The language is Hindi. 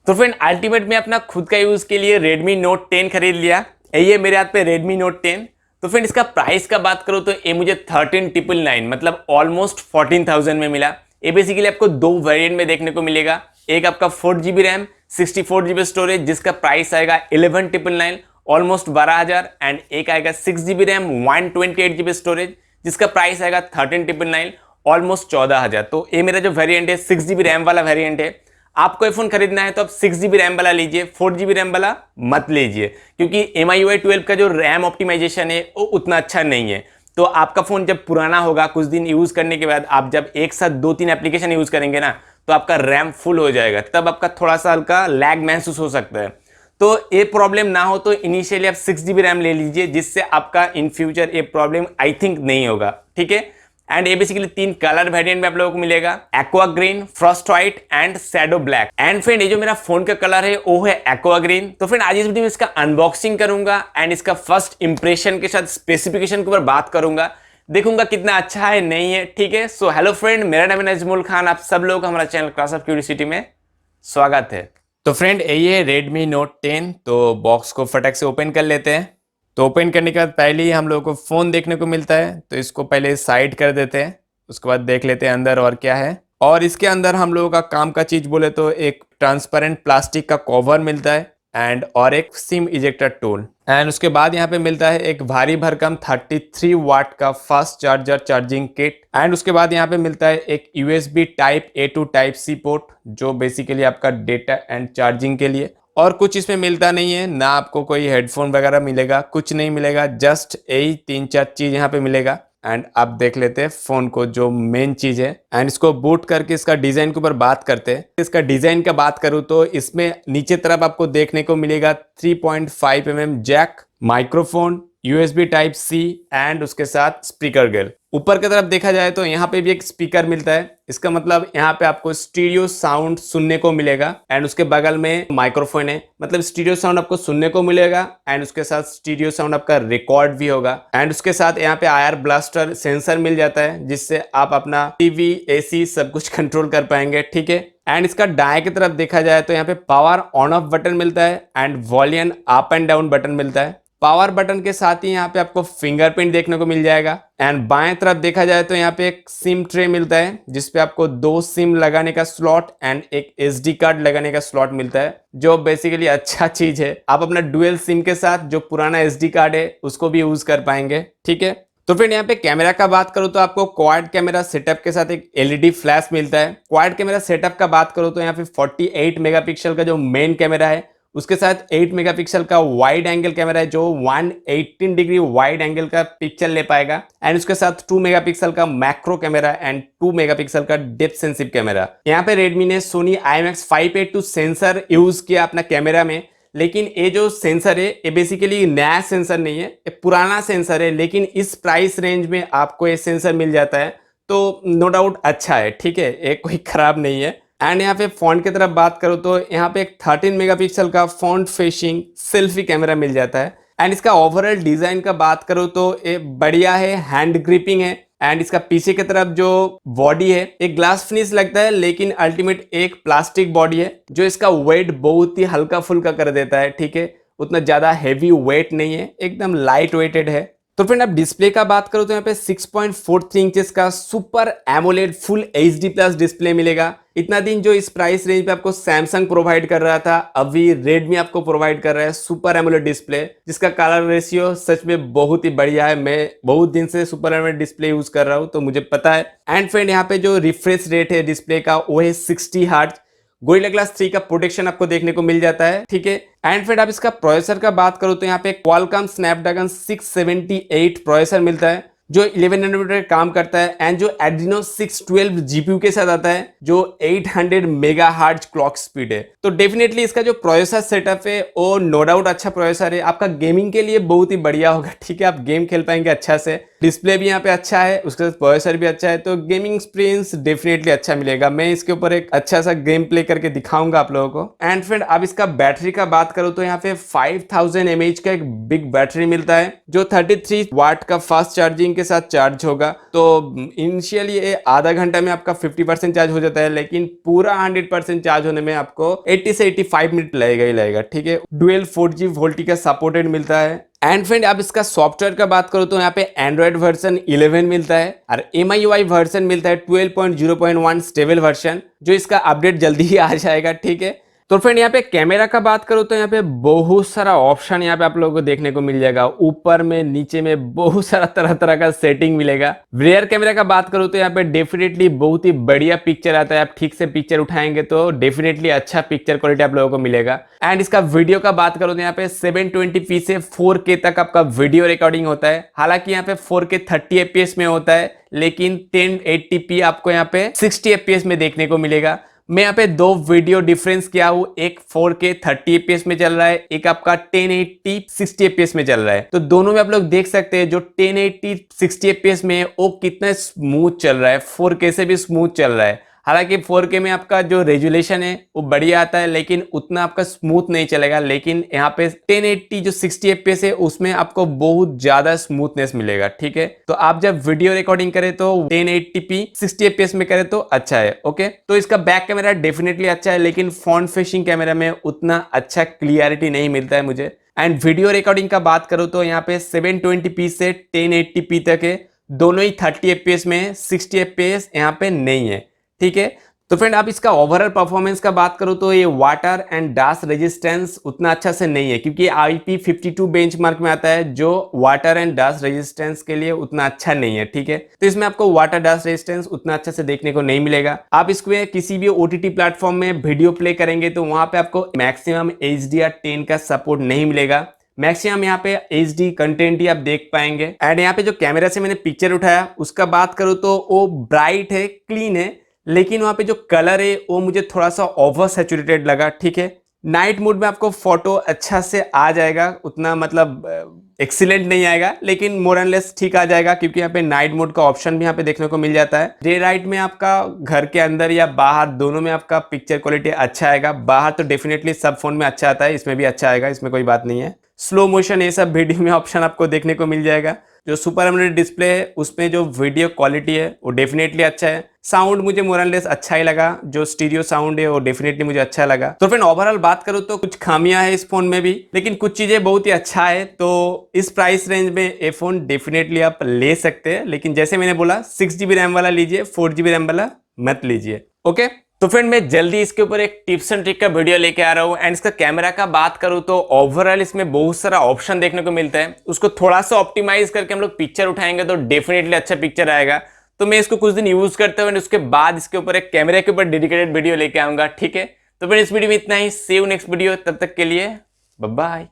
तो फ्रेंड अल्टीमेट में अपना खुद का यूज के लिए Redmi Note 10 खरीद लिया। ये मेरे हाथ पे Redmi Note 10। तो फ्रेंड इसका प्राइस का बात करूँ तो ये मुझे 13,999 मतलब ऑलमोस्ट 14,000 में मिला। ये बेसिकली आपको दो वेरिएंट में देखने को मिलेगा। एक आपका 4GB रैम 64GB स्टोरेज जिसका प्राइस आएगा 11,999 ऑलमोस्ट 12,000 एंड एक आएगा 6GB रैम 128GB स्टोरेज जिसका प्राइस आएगा 13,999 ऑलमोस्ट 14,000। तो ये मेरा जो वेरिएंट है 6GB रैम वाला वेरिएंट है। आपको फोन खरीदना है तो आप 6GB रैम वाला लीजिए, 4GB रैम वाला मत लीजिए क्योंकि MIUI 12 का जो रैम ऑप्टिमाइजेशन है वो उतना अच्छा नहीं है। तो आपका फोन जब पुराना होगा कुछ दिन यूज करने के बाद आप जब एक साथ 2-3 एप्लीकेशन यूज करेंगे ना तो आपका रैम फुल हो जाएगा, तब आपका थोड़ा सा हल्का लैग महसूस हो सकता है। तो ये प्रॉब्लम ना हो तो इनिशियली आप 6GB रैम ले लीजिए जिससे आपका इन फ्यूचर ये प्रॉब्लम आई थिंक नहीं होगा। ठीक है। एंड ये बेसिकली 3 कलर वेरिएंट में आप लोगों को मिलेगा, aqua green, Frost white and shadow black. And friend ये जो मेरा फोन का कलर है वो है एक्वा ग्रीन। तो फ्रेंड आज इस वीडियो में इसका अनबॉक्सिंग करूंगा एंड इसका फर्स्ट इंप्रेशन के साथ स्पेसिफिकेशन के ऊपर बात करूंगा, देखूंगा कितना अच्छा है नहीं है। ठीक है। सो हेलो फ्रेंड, मेरा नाम है नजमुल खान, आप सब लोग हमारा चैनल क्लास ऑफ क्यूरियोसिटी में स्वागत है। तो फ्रेंड यही है Redmi Note 10। तो बॉक्स को फटक से ओपन कर लेते हैं। तो ओपन करने के बाद पहले ही हम लोगों को फ़ोन देखने को मिलता है, तो इसको पहले साइड कर देते हैं। उसके बाद देख लेते हैं अंदर और क्या है। और इसके अंदर हम लोगों का काम का चीज़ बोले तो एक ट्रांसपेरेंट प्लास्टिक का कवर मिलता है एंड और एक सिम इजेक्टर टूल। एंड उसके बाद यहाँ पे मिलता है एक भारी भरकम 33 वाट का fast charger charging kit. And उसके बाद यहाँ पे मिलता है एक USB type A to type C port जो बेसिकली आपका डेटा एंड चार्जिंग के लिए। और कुछ इसमें मिलता नहीं है, ना आपको कोई हेडफोन वगैरह मिलेगा, कुछ नहीं मिलेगा, जस्ट यही 3-4 चीज यहाँ पे मिलेगा। एंड आप देख लेते हैं फोन को जो मेन चीज है एंड इसको बूट करके इसका डिजाइन के ऊपर बात करते हैं। इसका डिजाइन का बात करूँ तो इसमें नीचे तरफ आपको देखने को मिलेगा 3.5 mm jack, microphone, USB type C and उसके साथ स्पीकर ग्रिल। ऊपर की तरफ देखा जाए तो यहाँ पे भी एक स्पीकर मिलता है, इसका मतलब यहाँ पे आपको स्टीरियो साउंड सुनने को मिलेगा। एंड उसके बगल में माइक्रोफोन है, मतलब स्टीरियो साउंड आपको सुनने को मिलेगा एंड उसके साथ स्टीरियो साउंड आपका रिकॉर्ड भी होगा। एंड उसके साथ यहाँ पे आयर ब्लास्टर सेंसर मिल जाता है जिससे आप अपना टीवी AC सब कुछ कंट्रोल कर पाएंगे। ठीक है। एंड इसका दाएं की तरफ देखा जाए तो यहाँ पे पावर ऑन ऑफ बटन मिलता है and volume up and down button मिलता है। पावर बटन के साथ ही यहाँ पे आपको फिंगरप्रिंट देखने को मिल जाएगा। एंड बाएं तरफ देखा जाए तो यहाँ पे एक सिम ट्रे मिलता है जिसपे आपको 2 सिम लगाने का स्लॉट एंड एक SD कार्ड लगाने का स्लॉट मिलता है जो बेसिकली अच्छा चीज है। आप अपना डुअल सिम के साथ जो पुराना SD कार्ड है उसको भी यूज कर पाएंगे। ठीक है। तो फ्रेंड यहाँ पे कैमरा का बात करूँ तो आपको क्वाड कैमरा सेटअप के साथ एक LED फ्लैश मिलता है। क्वाड कैमरा सेटअप का बात करूँ तो यहाँ पे 48 मेगापिक्सल का जो मेन कैमरा है उसके साथ 8 मेगापिक्सल का वाइड एंगल कैमरा है जो 118 डिग्री वाइड एंगल का पिक्चर ले पाएगा। एंड उसके साथ 2 मेगापिक्सल का मैक्रो कैमरा एंड 2 मेगापिक्सल का डेप्थ सेंसिटिव कैमरा। यहाँ पे रेडमी ने सोनी IMX582 सेंसर यूज किया अपना कैमरा में, लेकिन ये जो सेंसर है ये बेसिकली नया सेंसर नहीं है, ये पुराना सेंसर है, लेकिन इस प्राइस रेंज में आपको ये सेंसर मिल जाता है तो नो डाउट अच्छा है। ठीक है। ये कोई खराब नहीं है। एंड यहाँ पे फॉन्ट की तरफ बात करूँ तो यहाँ पे एक 13 मेगापिक्सल का फ्रंट फेसिंग सेल्फी कैमरा मिल जाता है। एंड इसका ओवरऑल डिजाइन का बात करूँ तो ये बढ़िया है, हैंड ग्रिपिंग है। एंड इसका पीछे की तरफ जो बॉडी है एक ग्लास फिनिश लगता है, लेकिन अल्टीमेट एक प्लास्टिक बॉडी है जो इसका वेट बहुत ही हल्का फुल्का कर देता है। ठीक है। उतना ज्यादा हैवी वेट नहीं है, एकदम लाइट वेटेड है। तो फ्रेंड अब डिस्प्ले का बात करो तो यहाँ पे 6.43 इंचेस का super AMOLED full HD+ display मिलेगा। इतना दिन जो इस प्राइस रेंज पे आपको सैमसंग प्रोवाइड कर रहा था, अभी रेडमी आपको प्रोवाइड कर रहा है सुपर एमोलेड डिस्प्ले जिसका कलर रेशियो सच में बहुत ही बढ़िया है। मैं बहुत दिन से सुपर एमोलेड डिस्प्ले यूज कर रहा हूँ तो मुझे पता है। एंड फ्रेंड यहाँ पे जो रिफ्रेश रेट है डिस्प्ले का वो है 60 हर्ट्ज। गोरिल्ला ग्लास 3 का प्रोटेक्शन आपको देखने को मिल जाता है। ठीक है। एंड फिर आप इसका प्रोसेसर का बात करो तो यहाँ पे क्वालकॉम स्नैपड्रैगन 678 प्रोसेसर मिलता है जो 11 नैनोमीटर काम करता है एंड जो एड्रीनो 612 GPU के साथ आता है जो 800 मेगाहर्ट्ज क्लॉक स्पीड है। तो डेफिनेटली इसका जो प्रोसेसर सेटअप है वो नो डाउट अच्छा प्रोसेसर है, आपका गेमिंग के लिए बहुत ही बढ़िया होगा। ठीक है। आप गेम खेल पाएंगे अच्छा से, डिस्प्ले भी यहाँ पे अच्छा है, उसके साथ प्रोसेसर भी अच्छा है, तो गेमिंग एक्सपीरियंस डेफिनेटली अच्छा मिलेगा। मैं इसके ऊपर एक अच्छा सा गेम प्ले करके दिखाऊंगा आप लोगों को। एंड फ्रेंड अब इसका बैटरी का बात करूँ तो यहाँ पे 5000 mAh का एक बिग बैटरी मिलता है जो 33 वाट का फास्ट चार्जिंग चार्जिंग के साथ चार्ज होगा। तो इनिशियली ये आधा घंटा में आपका 50% चार्ज हो जाता है, लेकिन पूरा 100% चार्ज होने में आपको 80 से 85 मिनट लगेगा ही लगेगा, ठीक है। डुअल 4G वोल्टी का सपोर्टेड मिलता है। एंड फ्रेंड आप इसका सॉफ्टवेयर का बात करो तो यहाँ पे एंड्रॉइड वर्जन 11 मिलता है और MIUI वर्जन मिलता है 12.0.1 स्टेबल वर्जन, जो इसका अपडेट जल्दी ही आ जाएगा, ठीक है। तो फ्रेंड यहाँ पे कैमरा का बात करो तो यहाँ पे बहुत सारा ऑप्शन यहाँ पे आप लोगों को देखने को मिल जाएगा। ऊपर में नीचे में बहुत सारा तरह तरह का सेटिंग मिलेगा। रियर कैमरा का बात करो तो यहाँ पे डेफिनेटली बहुत ही बढ़िया पिक्चर आता है। आप ठीक से पिक्चर उठाएंगे तो डेफिनेटली अच्छा पिक्चर क्वालिटी आप लोगों को मिलेगा। एंड इसका वीडियो का बात करो तो यहाँ पे 720p से 4K तक आपका वीडियो रिकॉर्डिंग होता है। हालांकि यहाँ पे 4K 30 fps में होता है, लेकिन 1080p आपको यहाँ पे 60 fps में देखने को मिलेगा। मैं यहाँ पे दो वीडियो डिफरेंस किया हूँ, एक 4K 30 fps में चल रहा है, एक आपका 1080 60 fps में चल रहा है। तो दोनों में आप लोग देख सकते हैं जो 1080 60 fps में है वो कितना स्मूथ चल रहा है, 4K से भी स्मूथ चल रहा है। हालांकि 4K में आपका जो रेजुलेशन है वो बढ़िया आता है, लेकिन उतना आपका स्मूथ नहीं चलेगा। लेकिन यहाँ पे 1080 जो 60 fps है उसमें आपको बहुत ज्यादा स्मूथनेस मिलेगा, ठीक है। तो आप जब वीडियो रिकॉर्डिंग करें तो 1080p 60 fps में करें तो अच्छा है, ओके। तो इसका बैक कैमरा डेफिनेटली अच्छा है, लेकिन फ्रंट फेसिंग कैमरा में उतना अच्छा क्लियरिटी नहीं मिलता है मुझे। एंड वीडियो रिकॉर्डिंग का बात करूँ तो यहाँ पे 720p से 1080p तक है, दोनों ही 30 fps में है, 60 fps यहाँ पे नहीं है, ठीक है। तो फ्रेंड आप इसका ओवरऑल परफॉर्मेंस का बात करो तो ये वाटर एंड डस्ट रेजिस्टेंस उतना अच्छा से नहीं है, क्योंकि IP52 बेंचमार्क में आता है जो वाटर एंड डस्ट रेजिस्टेंस के लिए उतना अच्छा नहीं है, ठीक है। तो इसमें आपको वाटर डस्ट रेजिस्टेंस उतना अच्छा से देखने को नहीं मिलेगा। आप इसको किसी भी OTT प्लेटफॉर्म में वीडियो प्ले करेंगे तो वहां पे आपको मैक्सिमम HDR10 का सपोर्ट नहीं मिलेगा। मैक्सिमम यहाँ पे HD कंटेंट ही आप देख पाएंगे। एंड यहाँ पे जो कैमरा से मैंने पिक्चर उठाया उसका बात करूँ तो वो ब्राइट है, क्लीन है, लेकिन वहां पे जो कलर है वो मुझे थोड़ा सा ओवर सैचुरेटेड लगा, ठीक है। नाइट मोड में आपको फोटो अच्छा से आ जाएगा, उतना मतलब एक्सीलेंट नहीं आएगा, लेकिन मोर एंड लेस ठीक आ जाएगा, क्योंकि यहाँ पे नाइट मोड का ऑप्शन भी यहाँ पे देखने को मिल जाता है। डे राइट में आपका घर के अंदर या बाहर दोनों में आपका पिक्चर क्वालिटी अच्छा आएगा। बाहर तो डेफिनेटली सब फोन में अच्छा आता है, इसमें भी अच्छा आएगा, इसमें कोई बात नहीं है। स्लो मोशन ये सब वीडियो में ऑप्शन आपको देखने को मिल जाएगा। जो सुपर एमोलेड डिस्प्ले है उसमें जो वीडियो क्वालिटी है वो डेफिनेटली अच्छा है। साउंड मुझे मोर एंड लेस अच्छा ही लगा, जो स्टीरियो साउंड है वो डेफिनेटली मुझे अच्छा लगा। तो फ्रेंड ओवरऑल बात करूँ तो कुछ खामियां है इस फोन में भी, लेकिन कुछ चीजें बहुत ही अच्छा है। तो इस प्राइस रेंज में ये फोन डेफिनेटली आप ले सकते हैं, लेकिन जैसे मैंने बोला 6GB रैम वाला लीजिए, 4GB रैम वाला मत लीजिए, ओके। तो फ्रेंड मैं जल्दी इसके ऊपर एक टिप्स एंड ट्रिक का वीडियो लेके आ रहा हूँ। एंड इसका कैमरा का बात करूँ तो ओवरऑल इसमें बहुत सारा ऑप्शन देखने को मिलता है, उसको थोड़ा सा ऑप्टिमाइज करके हम लोग पिक्चर उठाएंगे तो डेफिनेटली अच्छा पिक्चर आएगा। तो मैं इसको कुछ दिन यूज करते हुए उसके बाद इसके ऊपर एक कैमरे के ऊपर डेडिकेटेड वीडियो लेके आऊंगा, ठीक है। तो फ्रेंड इस वीडियो में इतना ही। सी यू नेक्स्ट वीडियो, तब तक के लिए बाय बाय।